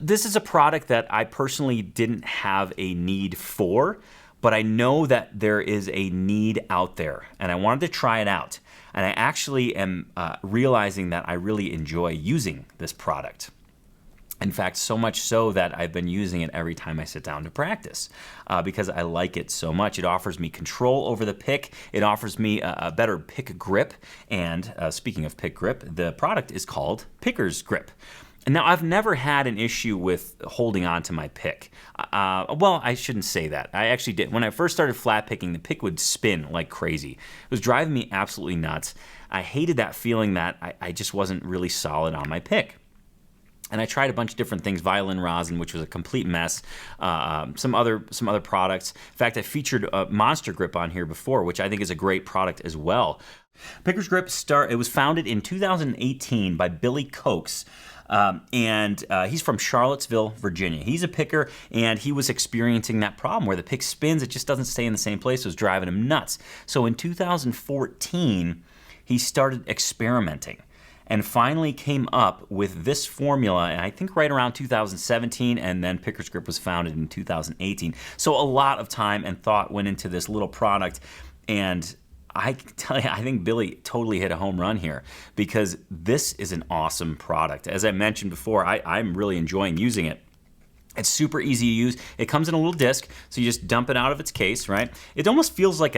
this is a product that I personally didn't have a need for, but I know that there is a need out there, and I wanted to try it out. And I actually am realizing that I really enjoy using this product. In fact, so much so that I've been using it every time I sit down to practice because I like it so much. It offers me control over the pick. It offers me a better pick grip. And speaking of pick grip, the product is called Picker's Grip. And now, I've never had an issue with holding on to my pick. Well, I shouldn't say that. I actually did. When I first started flat picking, the pick would spin like crazy. It was driving me absolutely nuts. I hated that feeling that I just wasn't really solid on my pick. And I tried a bunch of different things, violin rosin, which was a complete mess, some other products. In fact, I featured a Monster Grip on here before, which I think is a great product as well. Picker's Grip it was founded in 2018 by Billy Coates. And he's from Charlottesville, Virginia. He's a picker, and he was experiencing that problem where the pick spins, it just doesn't stay in the same place. It was driving him nuts. So in 2014, he started experimenting and finally came up with this formula, and I think right around 2017, and then Picker's Grip was founded in 2018. So a lot of time and thought went into this little product, and I can tell you, I think Billy totally hit a home run here because this is an awesome product. As I mentioned before, I'm really enjoying using it. It's super easy to use. It comes in a little disc, so you just dump it out of its case, right? It almost feels like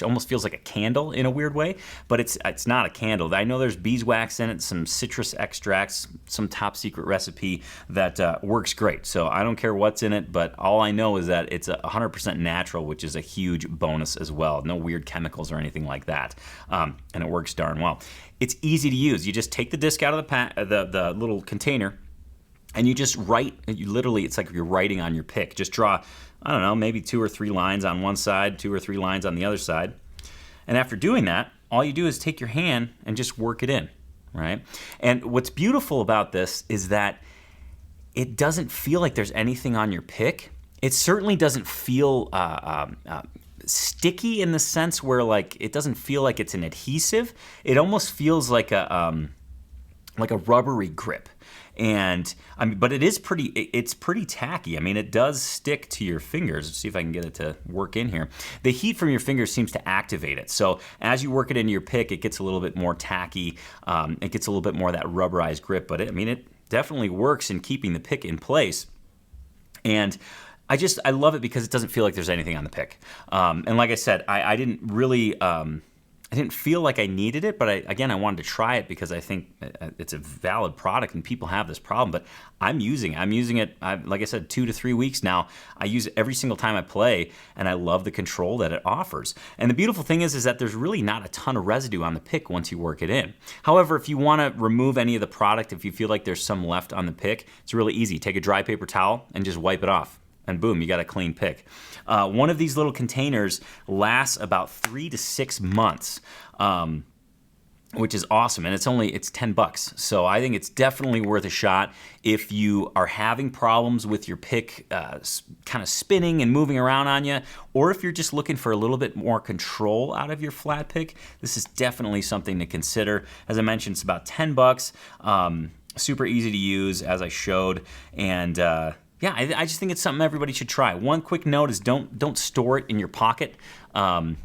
almost feels like a candle in a weird way, but it's not a candle. I know there's beeswax in it, some citrus extracts, some top secret recipe that works great. So I don't care what's in it, but all I know is that it's 100% natural, which is a huge bonus as well. No weird chemicals or anything like that, and it works darn well. It's easy to use. You just take the disc out of the little container, and you just write. Literally, it's like you're writing on your pick. Just draw, I don't know, maybe 2 or 3 lines on one side, 2 or 3 lines on the other side. And after doing that, all you do is take your hand and just work it in, right? And what's beautiful about this is that it doesn't feel like there's anything on your pick. It certainly doesn't feel sticky in the sense where like it doesn't feel like it's an adhesive. It almost feels like a rubbery grip. And but it's pretty tacky. I mean, it does stick to your fingers. Let's see if I can get it to work in here. The heat from your fingers seems to activate it. So as you work it into your pick, it gets a little bit more tacky. It gets a little bit more of that rubberized grip. But it definitely works in keeping the pick in place. And I love it because it doesn't feel like there's anything on the pick. And like I said, I didn't really. I didn't feel like I needed it, but I wanted to try it because I think it's a valid product and people have this problem. But I'm using it, like I said, 2 to 3 weeks now. I use it every single time I play, and I love the control that it offers. And the beautiful thing is that there's really not a ton of residue on the pick once you work it in. However, if you want to remove any of the product, if you feel like there's some left on the pick, it's really easy. Take a dry paper towel and just wipe it off. And boom, you got a clean pick. One of these little containers lasts about 3 to 6 months, which is awesome. And it's $10. So I think it's definitely worth a shot if you are having problems with your pick kind of spinning and moving around on you, or if you're just looking for a little bit more control out of your flat pick. This is definitely something to consider. As I mentioned, it's about $10. Super easy to use, as I showed, and yeah, I just think it's something everybody should try. One quick note is don't store it in your pocket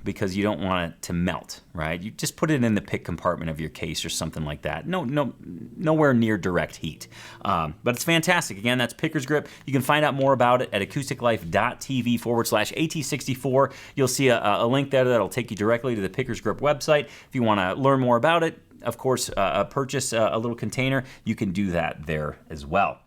because you don't want it to melt, right? You just put it in the pick compartment of your case or something like that. Nowhere near direct heat. But it's fantastic. Again, that's Picker's Grip. You can find out more about it at acousticlife.tv/AT64. You'll see a link there that'll take you directly to the Picker's Grip website. If you want to learn more about it, of course, purchase a little container, you can do that there as well.